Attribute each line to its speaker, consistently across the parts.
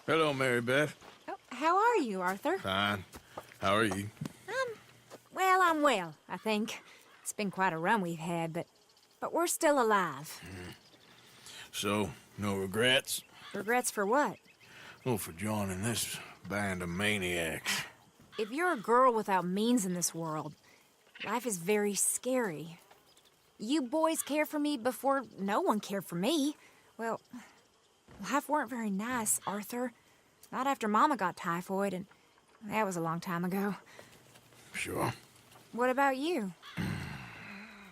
Speaker 1: Hello, Mary Beth.
Speaker 2: Oh, how are you, Arthur?
Speaker 1: Fine. How are you?
Speaker 2: Well, I'm well, I think. It's been quite a run we've had, but we're still alive.
Speaker 1: So, no regrets?
Speaker 2: Regrets for what?
Speaker 1: Oh, for joining this band of maniacs.
Speaker 2: If you're a girl without means in this world, life is very scary. You boys cared for me before no one cared for me. Well, life weren't very nice, Arthur. Not after Mama got typhoid, and that was a long time ago.
Speaker 1: Sure.
Speaker 2: What about you?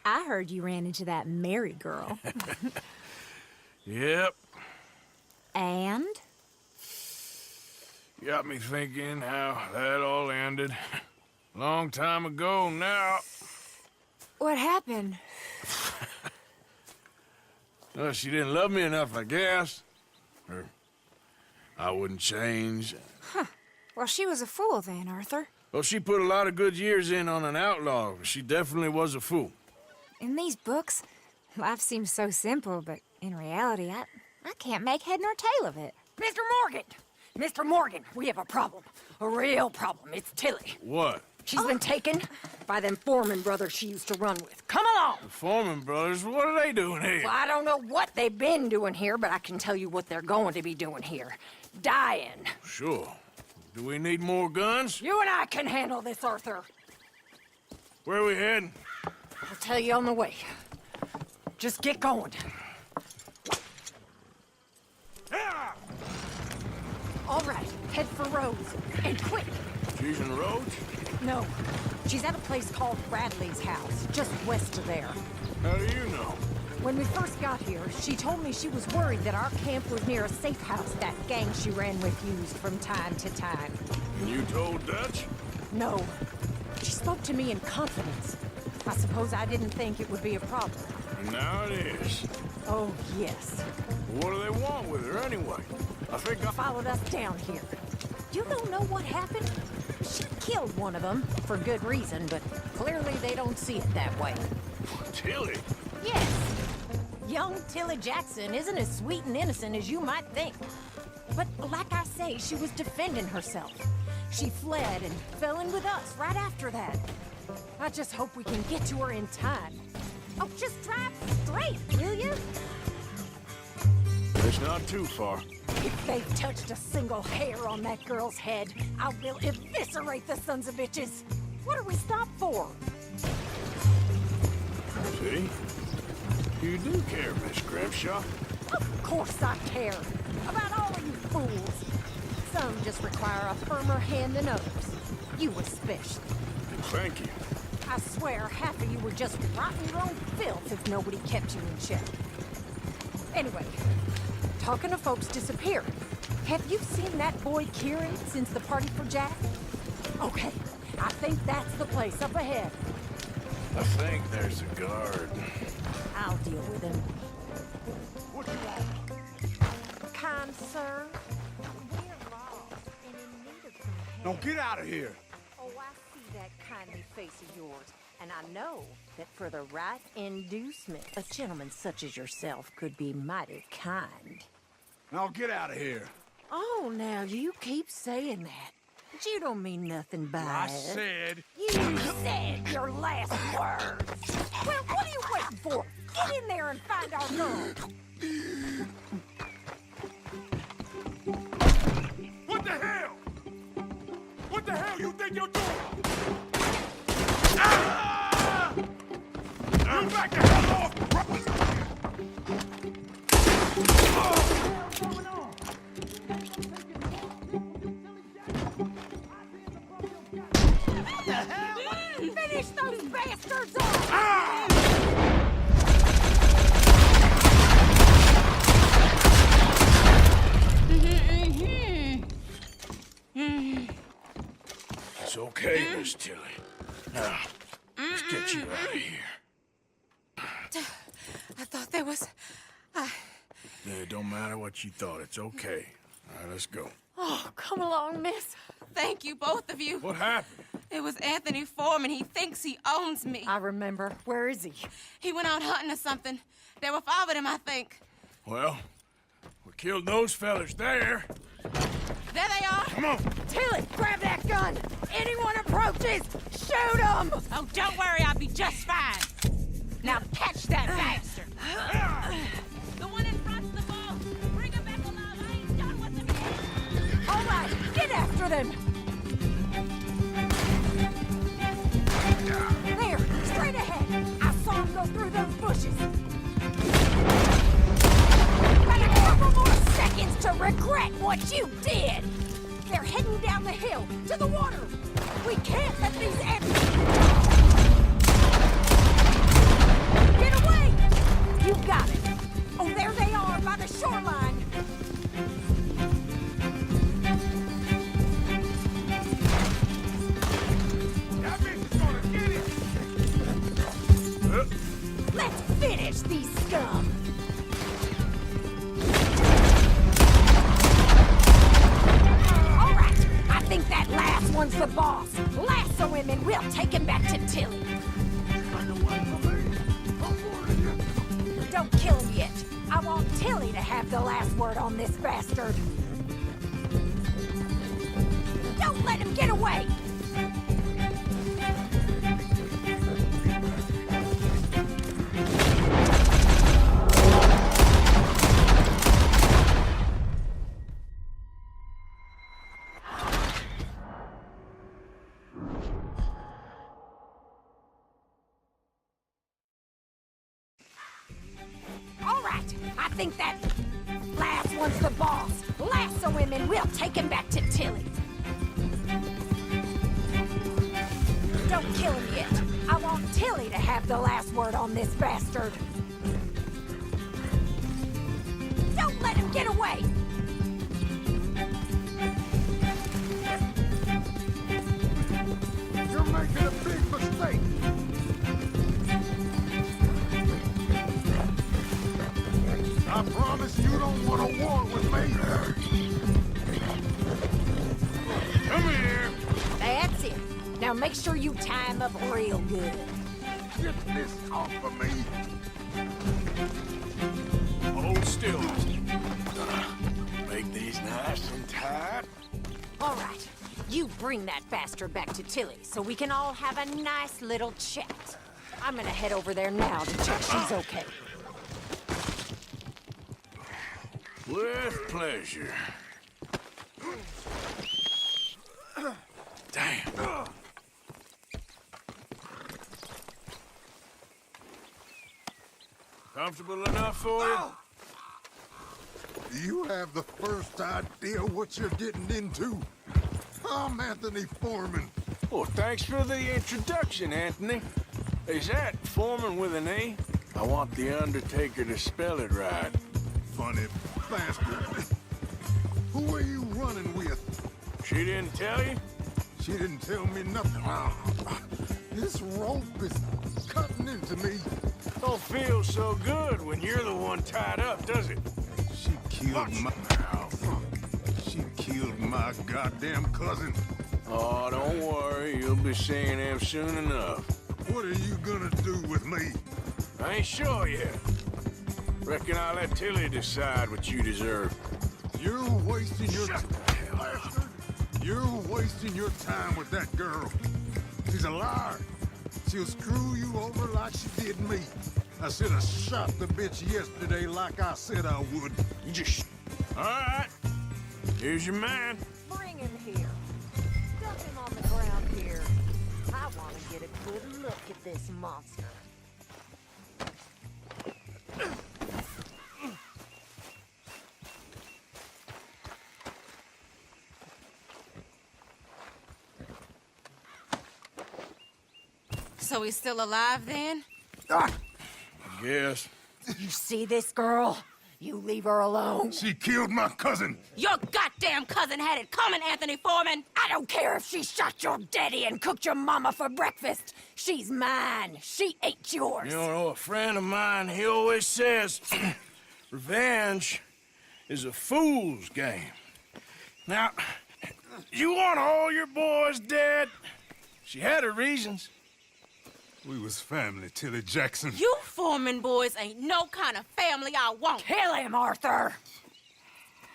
Speaker 2: I heard you ran into that Mary girl.
Speaker 1: Yep.
Speaker 2: And?
Speaker 1: Got me thinking how that all ended. Long time ago now.
Speaker 2: What happened?
Speaker 1: Well, she didn't love me enough, I guess. Or I wouldn't change.
Speaker 2: Well, she was a fool then, Arthur.
Speaker 1: Well, she put a lot of good years in on an outlaw. She definitely was a fool.
Speaker 2: In these books, life seems so simple, but in reality, I can't make head nor tail of it.
Speaker 3: Mr. Morgan! Mr. Morgan, we have a problem. A real problem. It's Tilly.
Speaker 1: What?
Speaker 3: She's been taken by them Foreman brothers she used to run with. Come along!
Speaker 1: The Foreman brothers? What are they doing here?
Speaker 3: Well, I don't know what they've been doing here, but I can tell you what they're going to be doing here. Dying.
Speaker 1: Sure. Do we need more guns?
Speaker 3: You and I can handle this, Arthur.
Speaker 1: Where are we heading?
Speaker 3: I'll tell you on the way. Just get going. All right, head for Rose. And quick!
Speaker 1: She's in the road?
Speaker 3: No, she's at a place called Bradley's house, just west of there.
Speaker 1: How do you know?
Speaker 3: When we first got here, she told me she was worried that our camp was near a safe house that gang she ran with used from time to time.
Speaker 1: And you told Dutch?
Speaker 3: No. She spoke to me in confidence. I suppose I didn't think it would be a problem.
Speaker 1: And now it is.
Speaker 3: Oh, yes.
Speaker 1: What do they want with her anyway? I think I...
Speaker 3: Followed us down here. You don't know what happened? She killed one of them, for good reason, but clearly they don't see it that way.
Speaker 1: Tilly?
Speaker 3: Yes. Young Tilly Jackson isn't as sweet and innocent as you might think. But like I say, she was defending herself. She fled and fell in with us right after that. I just hope we can get to her in time. Oh, just drive straight, will you?
Speaker 1: It's not too far.
Speaker 3: If they've touched a single hair on that girl's head, I will eviscerate the sons of bitches. What are we stopped for?
Speaker 1: See? You do care, Miss Grimshaw.
Speaker 3: Of course I care. About all of you fools. Some just require a firmer hand than others. You especially.
Speaker 1: Thank you.
Speaker 3: I swear half of you would just rot in your own filth if nobody kept you in check. Anyway, talking of folks disappearing, have you seen that boy Kieran since the party for Jack? Okay, I think that's the place up ahead.
Speaker 1: I think there's a guard.
Speaker 3: I'll deal with him.
Speaker 1: What you want?
Speaker 3: Kind sir, we're lost and in need of some help.
Speaker 4: Now get out of here!
Speaker 3: Oh, I see that kindly face of yours, and I know that for the right inducement, a gentleman such as yourself could be mighty kind.
Speaker 4: Now get out of here!
Speaker 3: Oh, now you keep saying that. But you don't mean nothing by
Speaker 4: I
Speaker 3: it.
Speaker 4: said...
Speaker 3: You said your last words. Well, what are you waiting for? Get in there and find our girl.
Speaker 4: What the hell? What the hell you think you're doing? Ah! You back the hell off!
Speaker 3: What the hell? Finish those bastards off!
Speaker 4: Ah!
Speaker 1: It's okay, Miss Tilly. Now, let's get you out of here.
Speaker 2: I thought there was...
Speaker 1: Yeah, it don't matter what you thought. It's okay. All right, let's go.
Speaker 3: Oh, come along, miss.
Speaker 5: Thank you, both of you.
Speaker 1: What happened?
Speaker 5: It was Anthony Foreman. He thinks he owns me.
Speaker 3: I remember. Where is he?
Speaker 5: He went out hunting or something. There were 5 of them, I think.
Speaker 1: Well, we killed those fellas there.
Speaker 5: There they are.
Speaker 1: Come on.
Speaker 3: Tilly, grab that gun! Anyone approaches, shoot them!
Speaker 5: Oh, don't worry, I'll be just fine. Now catch that bastard. The one in front's the boss. Bring him back alive. I ain't done with him yet.
Speaker 3: All right, get after them! There, straight ahead. I saw him go through those bushes. Got a couple more seconds to regret what you did. They're heading down the hill to the water. We can't let these Get away! You got it. Oh, there they are by the shoreline.
Speaker 4: That bitch is gonna get it!
Speaker 3: Let's finish these scum. All right, I think that last one's the boss. Lasso him and we'll take him back to Tilly. Don't kill him yet. I want Tilly to have the last word on this bastard. Don't let him get away! All right, I think that last one's the boss. Lasso him and we'll take him back to Tilly. Don't kill him yet. I want Tilly to have the last word on this bastard. Don't let him get away!
Speaker 4: You're making a big mistake! I promise you don't want a war with me!
Speaker 1: Come here.
Speaker 3: That's it. Now make sure you tie him up real good.
Speaker 4: Get this off of me!
Speaker 1: Hold still. Make these nice and tight.
Speaker 3: All right, you bring that bastard back to Tilly so we can all have a nice little chat. I'm gonna head over there now to check she's okay.
Speaker 1: With pleasure. Damn. Comfortable enough for you?
Speaker 4: Do you have the first idea what you're getting into? I'm Anthony Foreman.
Speaker 1: Well, thanks for the introduction, Anthony. Is that Foreman with an A? I want the Undertaker to spell it right.
Speaker 4: Funny bastard. Who are you running with?
Speaker 1: She didn't tell you?
Speaker 4: She didn't tell me nothing. This rope is cutting into me.
Speaker 1: Don't feel so good when you're the one tied up, does it?
Speaker 4: She killed She killed my goddamn cousin.
Speaker 1: Oh, don't worry. You'll be seeing him soon enough.
Speaker 4: What are you gonna do with me?
Speaker 1: I ain't sure yet. Reckon I'll let Tilly decide what you deserve.
Speaker 4: You're wasting your bastard. You're wasting your time with that girl. She's a liar. She'll screw you over like she did me. I should have shot the bitch yesterday like I said I would.
Speaker 1: You just... All right. Here's your man.
Speaker 3: Bring him here. Dump him on the ground here. I want to get a good look at this monster.
Speaker 5: So he's still alive then?
Speaker 1: I guess.
Speaker 3: You see this girl? You leave her alone.
Speaker 4: She killed my cousin.
Speaker 5: Your goddamn cousin had it coming, Anthony Foreman!
Speaker 3: I don't care if she shot your daddy and cooked your mama for breakfast. She's mine. She ate yours.
Speaker 1: You know, a friend of mine, he always says, revenge is a fool's game. Now, you want all your boys dead? She had her reasons.
Speaker 4: We was family, Tilly Jackson.
Speaker 5: You Foreman boys ain't no kind of family I want.
Speaker 3: Kill him, Arthur.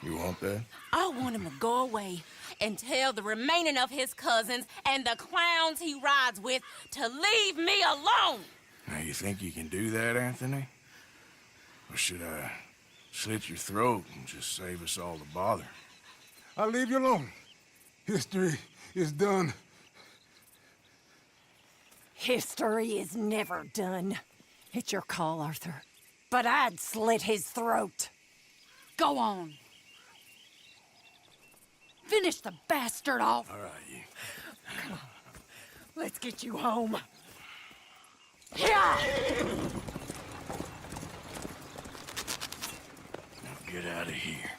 Speaker 1: You want that?
Speaker 5: I want him to go away and tell the remaining of his cousins and the clowns he rides with to leave me alone.
Speaker 1: Now, you think you can do that, Anthony? Or should I slit your throat and just save us all the bother?
Speaker 4: I'll leave you alone. History is done.
Speaker 3: History is never done. It's your call, Arthur. But I'd slit his throat.
Speaker 5: Go on.
Speaker 3: Finish the bastard off.
Speaker 1: All right, you.
Speaker 3: Let's get you home. Yeah!
Speaker 1: Now get out of here.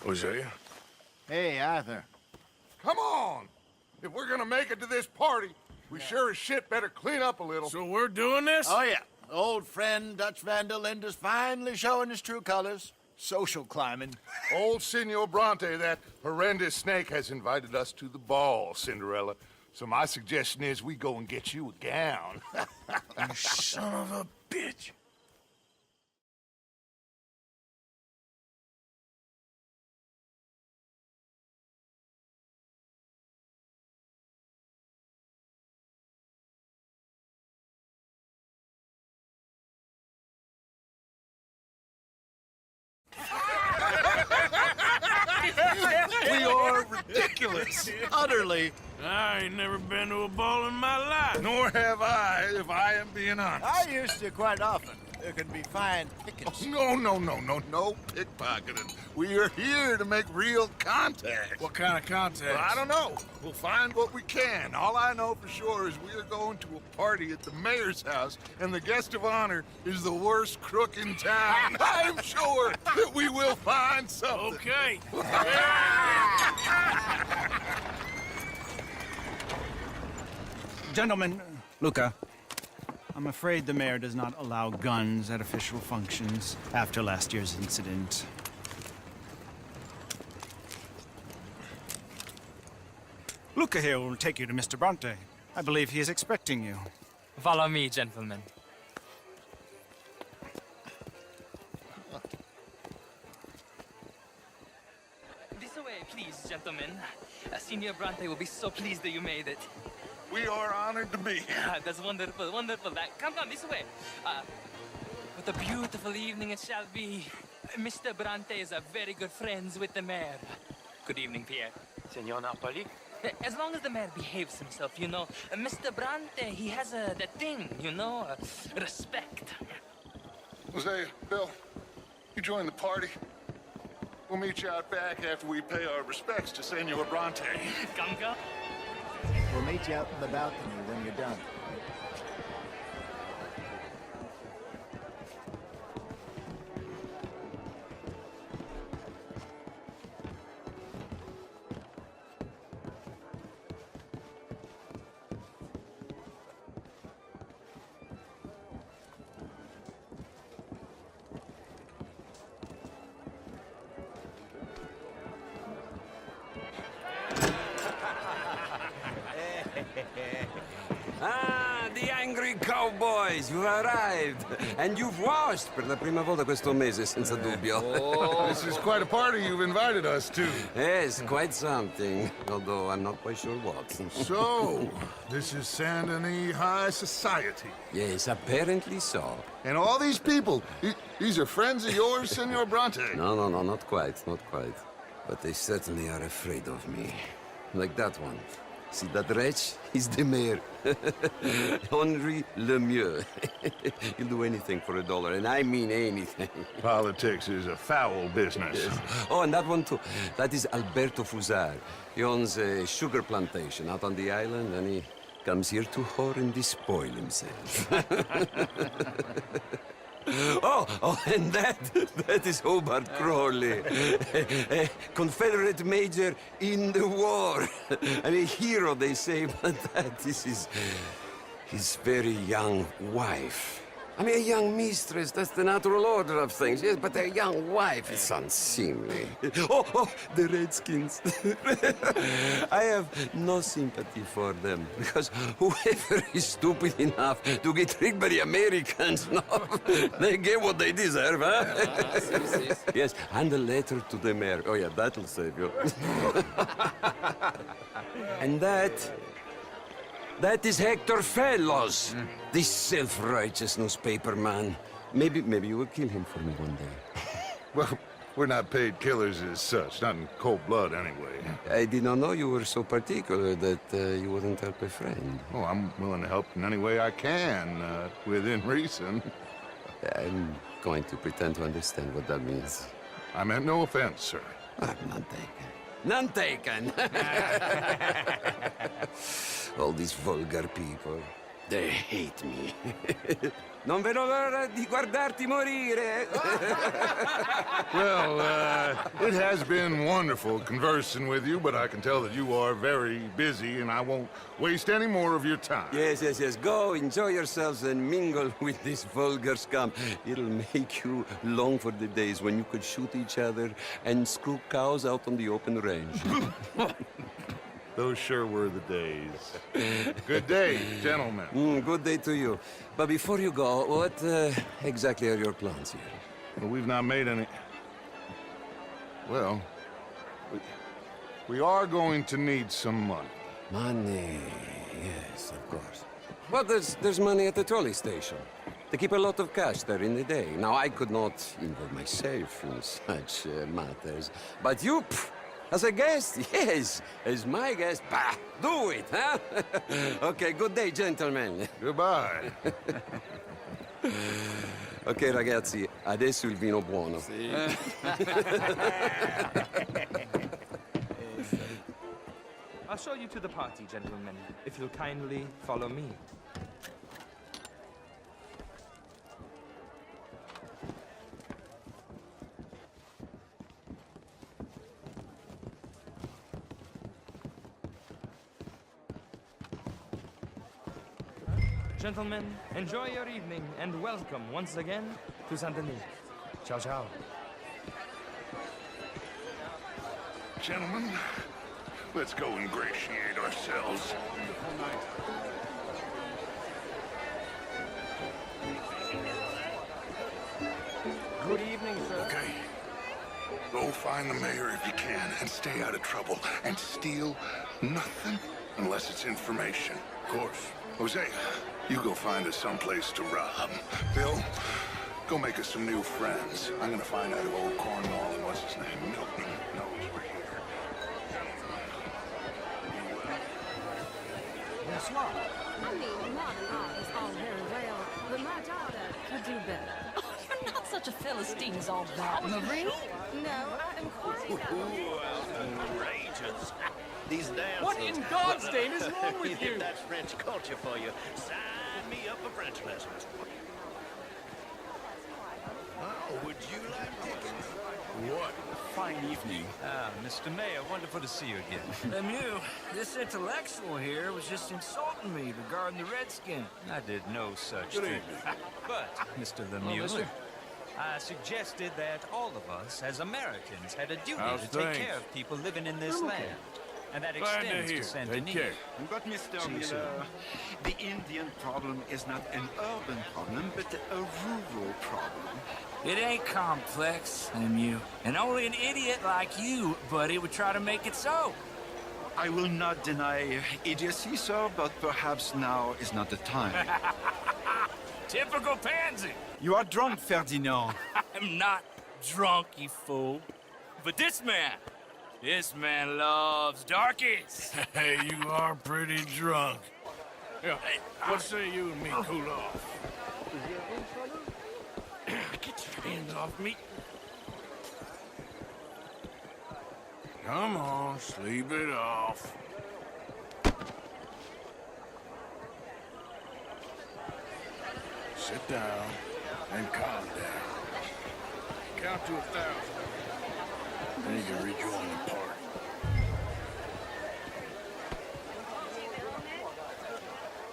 Speaker 1: Hosea?
Speaker 6: Hey, Arthur.
Speaker 4: Come on! If we're gonna make it to this party, we sure as shit better clean up a little.
Speaker 1: So we're doing this?
Speaker 6: Oh, yeah. Old friend Dutch Van der Linde's finally showing his true colors. Social climbing.
Speaker 4: Old Senor Bronte, that horrendous snake, has invited us to the ball, Cinderella. So my suggestion is we go and get you a gown.
Speaker 1: You son of a bitch.
Speaker 6: We are ridiculous. Utterly.
Speaker 1: I ain't never been to a ball in my life.
Speaker 4: Nor have I, if I am being honest.
Speaker 6: I used to quite often. There can be fine pickings.
Speaker 4: No pickpocketing. We are here to make real contact.
Speaker 1: What kind of contact?
Speaker 4: Well, I don't know. We'll find what we can. All I know for sure is we are going to a party at the mayor's house, and the guest of honor is the worst crook in town. I'm sure that we will find something.
Speaker 1: Okay.
Speaker 7: Gentlemen, Luca, I'm afraid the mayor does not allow guns at official functions after last year's incident. Luca here will take you to Mr. Bronte. I believe he is expecting you.
Speaker 8: Follow me, gentlemen. This way, please, gentlemen. Senior Bronte will be so pleased that you made it.
Speaker 4: We are honored to be here.
Speaker 8: That's wonderful, wonderful. Come, this way. What a beautiful evening it shall be. Mr. Bronte is a very good friends with the mayor. Good evening, Pierre.
Speaker 9: Senor Napoli?
Speaker 8: As long as the mayor behaves himself, you know. Mr. Bronte, he has that thing, you know, respect.
Speaker 4: Jose, Bill, you join the party. We'll meet you out back after we pay our respects to Senor Bronte.
Speaker 8: Come.
Speaker 6: We'll meet you out in the balcony when you're done.
Speaker 10: Ah, the angry cowboys, you arrived. And you've washed per la prima volta questo mese, senza dubbio.
Speaker 4: This is quite a party you've invited us to.
Speaker 10: Yes, quite something. Although I'm not quite sure what.
Speaker 4: So, this is Saint Denis High Society.
Speaker 10: Yes, apparently so.
Speaker 4: And all these people, these are friends of yours, Senor Bronte?
Speaker 10: No, not quite, not quite. But they certainly are afraid of me. Like that one. See that wretch? He's the mayor. Henri Lemieux. He'll do anything for $1, and I mean anything.
Speaker 4: Politics is a foul business.
Speaker 10: Yes. Oh, and that one too. That is Alberto Fusar. He owns a sugar plantation out on the island, and he comes here to whore and despoil himself. Oh, and that is Hobart Crawley, a Confederate major in the war. I mean, hero, they say, but that is his very young wife. I mean, a young mistress, that's the natural order of things, yes, but a young wife is unseemly. Oh, the Redskins. I have no sympathy for them, because whoever is stupid enough to get tricked by the Americans, no, they get what they deserve, huh? Yes, and a letter to the mayor. Oh, yeah, that'll save you. And that is Hector Fellows, this self-righteous newspaper man. Maybe you will kill him for me one day.
Speaker 4: Well, we're not paid killers as such, not in cold blood anyway.
Speaker 10: I did not know you were so particular that you wouldn't help a friend.
Speaker 4: Oh, I'm willing to help in any way I can, within reason.
Speaker 10: I'm going to pretend to understand what that means.
Speaker 4: I meant no offense, sir.
Speaker 10: None taken. None taken! All these vulgar people, they hate me. Non vedo l'ora di guardarti morire.
Speaker 4: Well, it has been wonderful conversing with you, but I can tell that you are very busy, and I won't waste any more of your time.
Speaker 10: Yes. Go, enjoy yourselves, and mingle with this vulgar scum. It'll make you long for the days when you could shoot each other and screw cows out on the open range.
Speaker 4: Those sure were the days. Good day, gentlemen.
Speaker 10: Good day to you. But before you go, what exactly are your plans here?
Speaker 4: Well, we've not made any... Well, we are going to need some money.
Speaker 10: Money, yes, of course. Well, there's money at the trolley station. They keep a lot of cash there in the day. Now, I could not involve myself in such matters. But you, as a guest, yes, as my guest, bah, do it, huh? Okay, good day, gentlemen.
Speaker 4: Goodbye.
Speaker 10: Ok, ragazzi, adesso il vino buono.
Speaker 9: I'll show you to the party, gentlemen, if you'll kindly follow me. Gentlemen, enjoy your evening and welcome once again to Saint Denis. Ciao, ciao.
Speaker 4: Gentlemen, let's go ingratiate ourselves.
Speaker 9: Good evening, sir.
Speaker 4: Okay. Go find the mayor if you can and stay out of trouble. And steal nothing unless it's information. Of course. Hosea, you go find us someplace to rob. Bill, go make us some new friends. I'm gonna find out if old Cornwall and what's his name, Milton, knows we're here.
Speaker 3: Bonsoir. I mean, modern art is all very well, but my daughter could do better.
Speaker 5: Oh, you're not such a Philistine as all that, Marie.
Speaker 3: No, I am quite
Speaker 11: Outrageous. These dancers.
Speaker 9: What in God's name is wrong with you?
Speaker 11: That's French culture for you. Sign me up for French lessons. Oh, would you like tickets?
Speaker 1: What a fine evening.
Speaker 12: Mr. Mayor, wonderful to see you again.
Speaker 13: Lemieux, this intellectual here was just insulting me regarding the Redskin.
Speaker 12: I did no such
Speaker 1: Good
Speaker 12: thing.
Speaker 1: evening.
Speaker 12: But, Mr. Lemieux,
Speaker 13: mister.
Speaker 12: I suggested that all of us, as Americans, had a duty
Speaker 1: How's
Speaker 12: to take
Speaker 1: things?
Speaker 12: care of people living in this land. And that
Speaker 1: Glad to
Speaker 12: extends
Speaker 1: hear.
Speaker 12: to Saint
Speaker 1: Take
Speaker 12: Denis.
Speaker 1: care.
Speaker 14: But, Mr. Miller, the Indian problem is not an urban problem, but a rural problem.
Speaker 13: It ain't complex, Lemieux. And only an idiot like you, buddy, would try to make it so.
Speaker 14: I will not deny idiocy, sir, but perhaps now is not the time.
Speaker 13: Typical pansy.
Speaker 14: You are drunk, Ferdinand.
Speaker 13: I'm not drunk, you fool. But this man loves darkies.
Speaker 1: Hey, you are pretty drunk. Yeah, what say you and me cool off?
Speaker 13: Get your hands off me.
Speaker 1: Come on, sleep it off. Sit down and calm down. Count to 1,000. Then you can rejoin the party.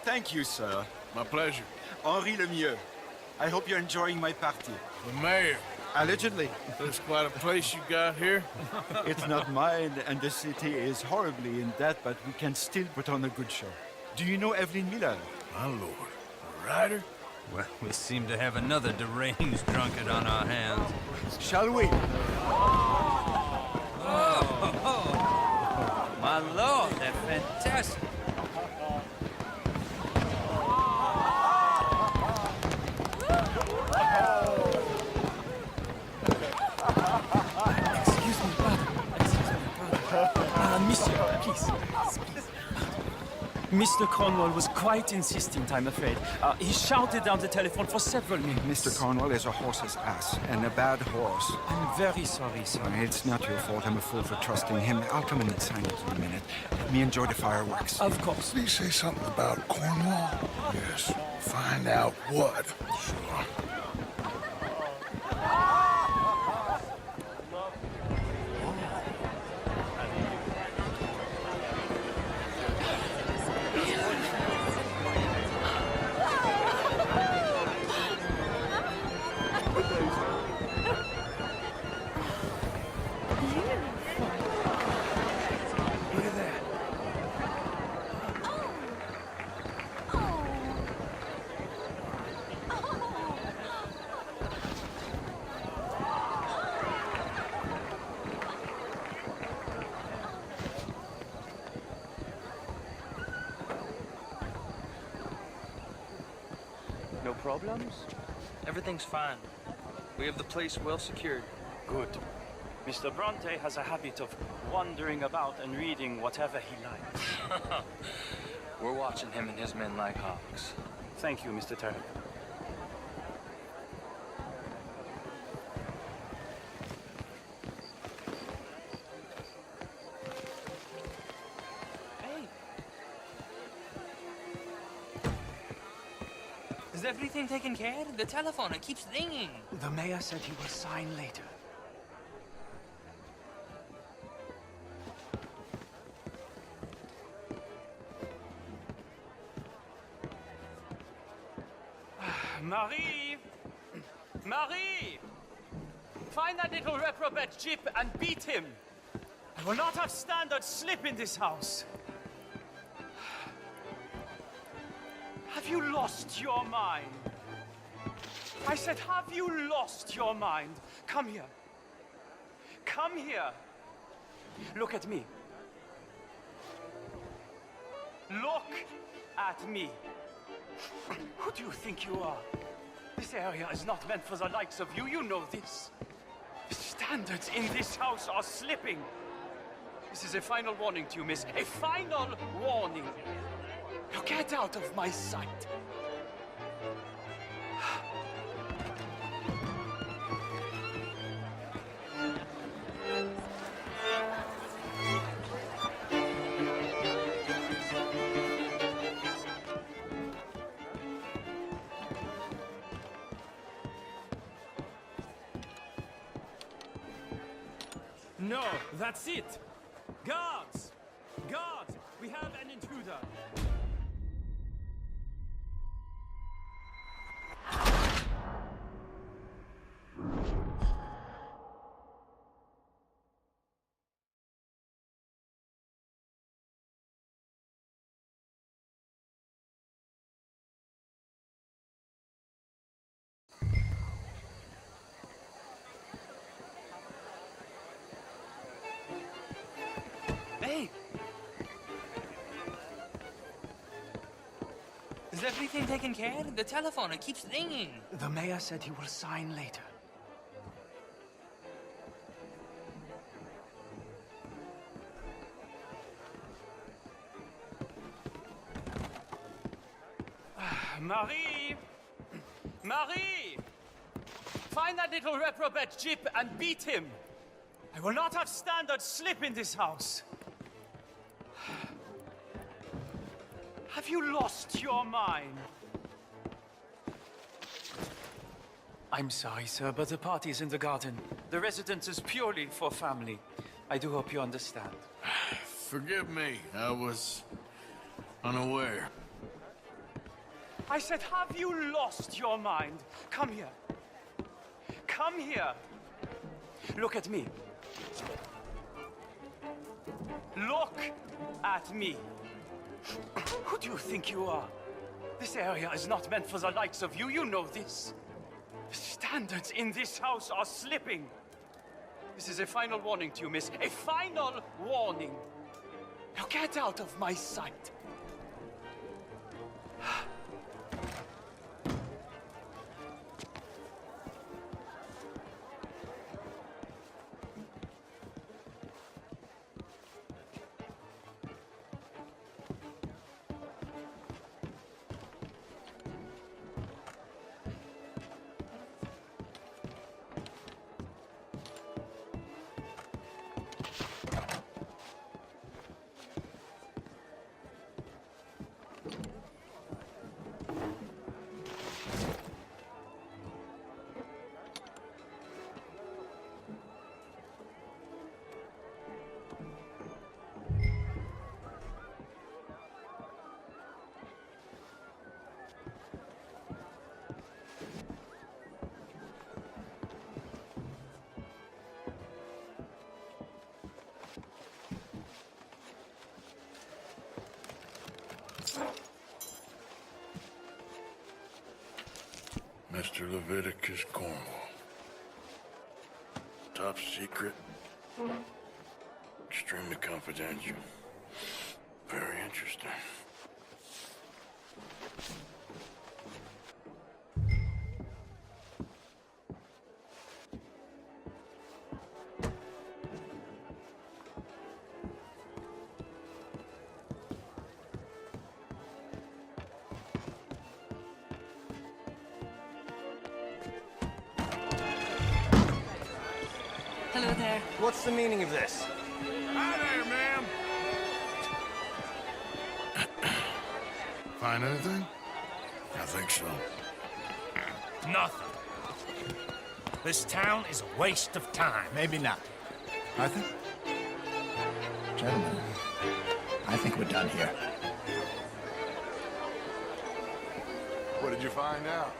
Speaker 14: Thank you, sir.
Speaker 1: My pleasure.
Speaker 14: Henri Lemieux. I hope you're enjoying my party.
Speaker 1: The mayor.
Speaker 14: Allegedly.
Speaker 1: There's quite a place you got here.
Speaker 14: It's not mine, and the city is horribly in debt, but we can still put on a good show. Do you know Evelyn Miller?
Speaker 1: My lord. A writer?
Speaker 12: Well, we seem to have another deranged drunkard on our hands.
Speaker 14: Shall we?
Speaker 12: Oh, my lord, that's fantastic.
Speaker 8: Excuse me, brother. Monsieur, please. Mr. Cornwall was quite insistent, I'm afraid. He shouted down the telephone for several minutes.
Speaker 14: Mr. Cornwall is a horse's ass, and a bad horse.
Speaker 8: I'm very sorry, sir.
Speaker 14: It's not your fault. I'm a fool for trusting him. I'll come in and sign it in a minute. Let me enjoy the fireworks.
Speaker 8: Of course.
Speaker 1: Did he say something about Cornwall? Yes. Find out what. Sure.
Speaker 9: No problems? Everything's fine. We have the place well secured.
Speaker 15: Good. Mr. Bronte has a habit of wandering about and reading whatever he likes.
Speaker 9: We're watching him and his men like hawks.
Speaker 15: Thank you, Mr. Turner.
Speaker 8: Is everything taken care of? The telephone, it keeps ringing.
Speaker 15: The mayor said he will sign later. Marie! Marie! Find that little reprobate Jip and beat him. I will not have standard slip in this house. Have you lost your mind? I said, have you lost your mind? Come here. Come here. Look at me. Look at me. Who do you think you are? This area is not meant for the likes of you. You know this. The standards in this house are slipping. This is a final warning to you, miss. A final warning. Now get out of my sight. No, that's it. Guards! Guards! We have an intruder.
Speaker 8: Hey! Is everything taken care of? The telephone, it keeps ringing.
Speaker 15: The mayor said he will sign later. Marie! Marie! Find that little reprobate Jip and beat him. I will not have standard slip in this house. Have you lost your mind? I'm sorry, sir, but the party is in the garden. The residence is purely for family. I do hope you understand.
Speaker 1: Forgive me. I was unaware.
Speaker 15: I said, have you lost your mind? Come here. Come here. Look at me. Look at me. Who do you think you are? This area is not meant for the likes of you. You know this. The standards in this house are slipping. This is a final warning to you, miss. A final warning. Now get out of my sight.
Speaker 1: Mr. Leviticus Cornwall. Top secret. Extremely confidential. Very interesting.
Speaker 8: Hello there.
Speaker 12: What's the meaning of this?
Speaker 1: Hi there, ma'am. Find anything? I think so.
Speaker 13: Nothing. This town is a waste of time.
Speaker 6: Maybe not. I think... Gentlemen, I think we're done here.
Speaker 4: What did you find out?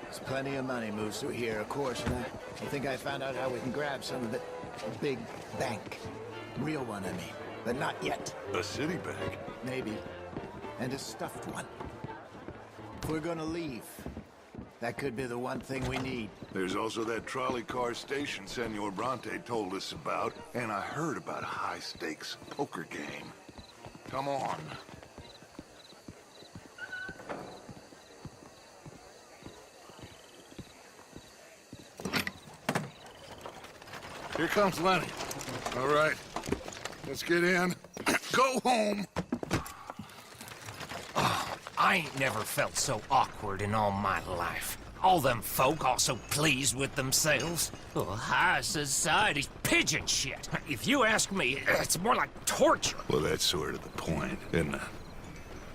Speaker 6: There's plenty of money moves through here, of course, and I think I found out how we can grab some of it. A big bank. Real one, I mean. But not yet.
Speaker 4: A city bank?
Speaker 6: Maybe. And a stuffed one. If we're gonna leave, that could be the one thing we need.
Speaker 4: There's also that trolley car station Senor Bronte told us about, and I heard about a high-stakes poker game. Come on. Here comes Lenny. All right, let's get in. Go home.
Speaker 13: I ain't never felt so awkward in all my life. All them folk all so pleased with themselves. Oh, high society's pigeon shit. If you ask me, it's more like torture.
Speaker 4: Well, that's sort of the point, isn't it?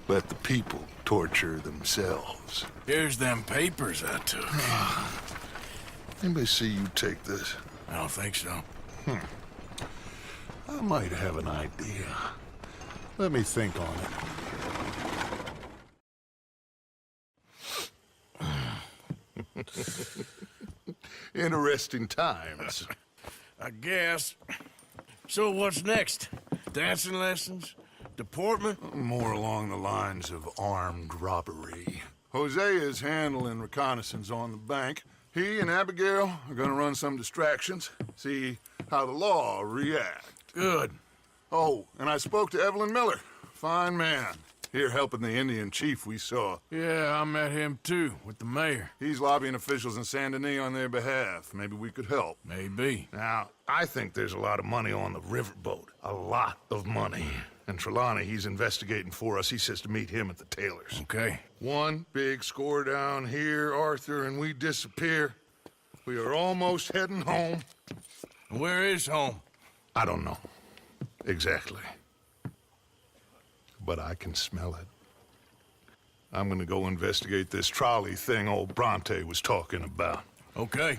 Speaker 4: Let the people torture themselves.
Speaker 1: Here's them papers I took.
Speaker 4: Anybody see you take this?
Speaker 1: I don't think so.
Speaker 4: I might have an idea. Let me think on it. Interesting times.
Speaker 1: I guess. So what's next? Dancing lessons? Deportment?
Speaker 4: More along the lines of armed robbery. Hosea is handling reconnaissance on the bank. He and Abigail are gonna run some distractions, see how the law react.
Speaker 1: Good.
Speaker 4: Oh, and I spoke to Evelyn Miller. Fine man. Here helping the Indian chief we saw.
Speaker 1: Yeah, I met him too, with the mayor.
Speaker 4: He's lobbying officials in Saint Denis on their behalf. Maybe we could help.
Speaker 1: Maybe.
Speaker 4: Now, I think there's a lot of money on the riverboat. A lot of money. And Trelawney, he's investigating for us. He says to meet him at the Taylors.
Speaker 1: Okay.
Speaker 4: One big score down here, Arthur, and we disappear. We are almost heading home.
Speaker 1: Where is home?
Speaker 4: I don't know. Exactly. But I can smell it. I'm gonna go investigate this trolley thing old Bronte was talking about.
Speaker 1: Okay.